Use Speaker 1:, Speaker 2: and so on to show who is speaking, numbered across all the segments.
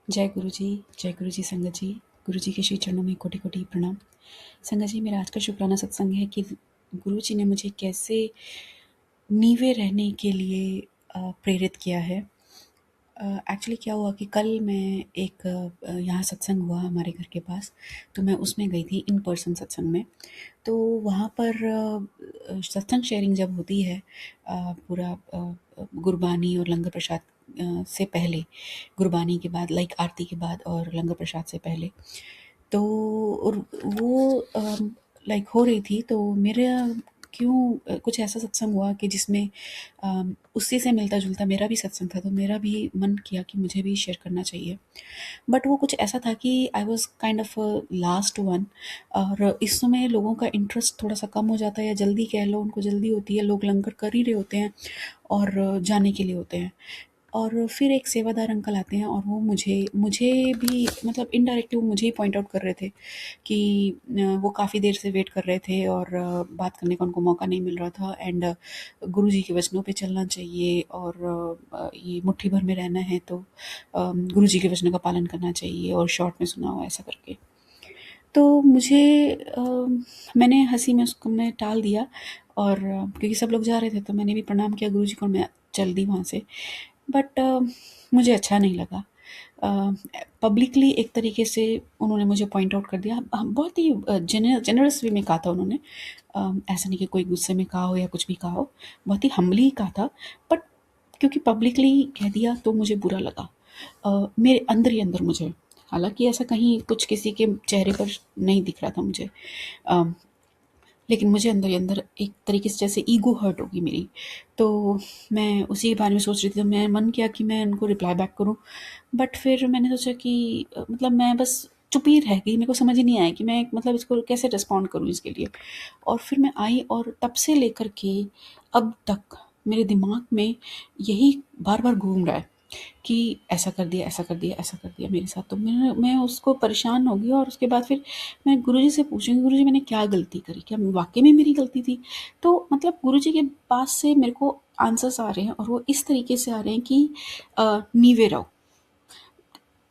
Speaker 1: जय गुरु जी संगत जी। गुरु जी के श्री चरणों में कोटि कोटि प्रणाम। संगत जी, मेरा आज का शुक्राना सत्संग है कि गुरु जी ने मुझे कैसे नीवे रहने के लिए प्रेरित किया है। एक्चुअली क्या हुआ कि कल मैं एक यहाँ सत्संग हुआ हमारे घर के पास, तो मैं उसमें गई थी इन पर्सन सत्संग में। तो वहाँ पर सत्संग शेयरिंग जब होती है, पूरा गुरबानी और लंगर प्रसाद से पहले, गुरबानी के बाद लाइक आरती के बाद और लंगर प्रसाद से पहले, तो और वो लाइक हो रही थी, तो मेरा क्यों कुछ ऐसा सत्संग हुआ कि जिसमें उसी से मिलता जुलता मेरा भी सत्संग था, तो मेरा भी मन किया कि मुझे भी शेयर करना चाहिए। बट वो कुछ ऐसा था कि I was kind of last one, और इस समय लोगों का इंटरेस्ट थोड़ा सा कम हो जाता है, या जल्दी कह लो, उनको जल्दी होती है, लोग लंगर कर ही रहे होते हैं और जाने के लिए होते हैं। और फिर एक सेवादार अंकल आते हैं और वो मुझे मुझे भी मतलब इनडायरेक्टली वो मुझे ही पॉइंट आउट कर रहे थे कि वो काफ़ी देर से वेट कर रहे थे और बात करने का उनको मौका नहीं मिल रहा था, एंड गुरु जी के वचनों पे चलना चाहिए, और ये मुट्ठी भर में रहना है तो गुरु जी के वचनों का पालन करना चाहिए, और शॉर्ट में सुना हुआ ऐसा करके। तो मुझे मैंने हँसी में उसको मैं टाल दिया, और क्योंकि सब लोग जा रहे थे तो मैंने भी प्रणाम किया गुरु जी को और मैं चल दी वहाँ से। बट मुझे अच्छा नहीं लगा। पब्लिकली एक तरीके से उन्होंने मुझे पॉइंट आउट कर दिया। बहुत ही जेनरस वे में कहा था उन्होंने। ऐसा नहीं कि कोई गुस्से में कहा हो या कुछ भी कहा हो, बहुत ही हम्बली कहा था। बट क्योंकि पब्लिकली कह दिया तो मुझे बुरा लगा, मेरे अंदर ही अंदर मुझे। हालाँकि ऐसा कहीं कुछ किसी के चेहरे पर नहीं दिख रहा था मुझे। अ, लेकिन मुझे अंदर ही अंदर एक तरीके से जैसे ईगो हर्ट होगी मेरी। तो मैं उसी के बारे में सोच रही थी, तो मैं मन किया कि मैं उनको रिप्लाई बैक करूँ। बट फिर मैंने सोचा कि मतलब मैं बस चुप ही रह गई, मेरे को समझ ही नहीं आया कि मैं मतलब इसको कैसे रिस्पॉन्ड करूँ इसके लिए। और फिर मैं आई, और तब से लेकर के अब तक मेरे दिमाग में यही बार बार घूम रहा है कि ऐसा कर दिया, ऐसा कर दिया, ऐसा कर दिया मेरे साथ। तो मैं उसको परेशान हो गई, और उसके बाद फिर मैं गुरुजी से पूछूँगी, गुरुजी मैंने क्या गलती करी? क्या वाक़ई में मेरी गलती थी? तो मतलब गुरुजी के पास से मेरे को आंसर्स आ रहे हैं, और वो इस तरीके से आ रहे हैं कि नीवे रहो,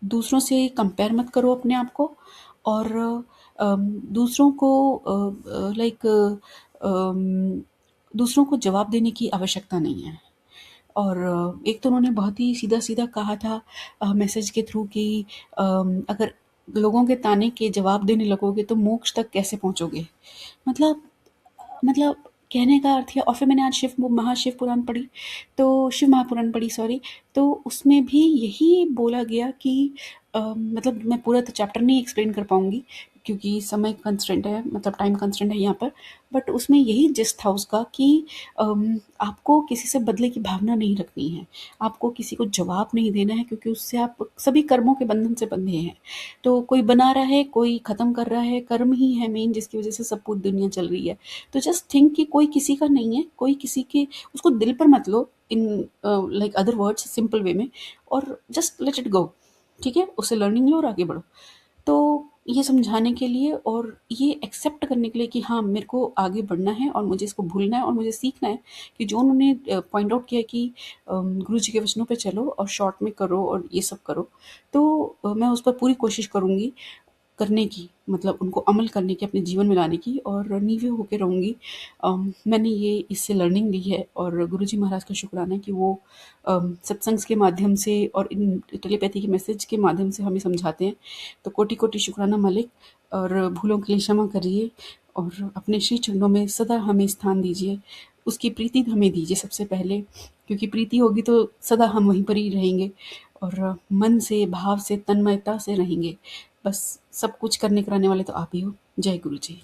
Speaker 1: दूसरों से कंपेयर मत करो अपने आप को, और दूसरों को लाइक दूसरों को जवाब देने की आवश्यकता नहीं है। और एक तो उन्होंने बहुत ही सीधा-सीधा कहा था मैसेज के थ्रू कि अगर लोगों के ताने के जवाब देने लगोगे तो मोक्ष तक कैसे पहुँचोगे? मतलब मतलब कहने का अर्थ है। और फिर मैंने आज महाशिव पुराण पढ़ी, तो शिव महापुराण पढ़ी, सॉरी। तो उसमें भी यही बोला गया कि मतलब मैं पूरा तो चैप्टर नहीं एक्सप्लेन कर पाऊँगी क्योंकि समय कंस्ट्रेंट है, मतलब टाइम कंस्ट्रेंट है यहाँ पर। बट उसमें यही जिस्ट था उसका कि आपको किसी से बदले की भावना नहीं रखनी है, आपको किसी को जवाब नहीं देना है, क्योंकि उससे आप सभी कर्मों के बंधन से बंधे हैं। तो कोई बना रहा है, कोई ख़त्म कर रहा है, कर्म ही है मेन जिसकी वज़ह से सब पूरी दुनिया चल रही है। तो जस्ट थिंक कि कोई किसी का नहीं है, कोई किसी के उसको दिल पर मत लो, in like other words simple way में, और जस्ट लेट इट गो। ठीक है? उससे लर्निंग लो और आगे बढ़ो। तो ये समझाने के लिए और ये एक्सेप्ट करने के लिए कि हाँ, मेरे को आगे बढ़ना है और मुझे इसको भूलना है और मुझे सीखना है कि जो उन्होंने पॉइंट आउट किया कि गुरु जी के वचनों पे चलो और शॉर्ट में करो और ये सब करो। तो मैं उस पर पूरी कोशिश करूँगी करने की, मतलब उनको अमल करने की, अपने जीवन में लाने की, और नींवे होके रहूँगी। मैंने ये इससे लर्निंग ली है, और गुरुजी महाराज का शुक्राना है कि वो सत्संग के माध्यम से और इन टेलीपैथी के मैसेज के माध्यम से हमें समझाते हैं। तो कोटि-कोटि शुक्राना मालिक, और भूलों के लिए क्षमा करिए, और अपने श्री चरणों में सदा हमें स्थान दीजिए। उसकी प्रीति हमें दीजिए सबसे पहले, क्योंकि प्रीति होगी तो सदा हम वहीं पर ही रहेंगे, और मन से, भाव से, तन्मयता से रहेंगे। बस सब कुछ करने कराने वाले तो आप ही हो। जय गुरु जी।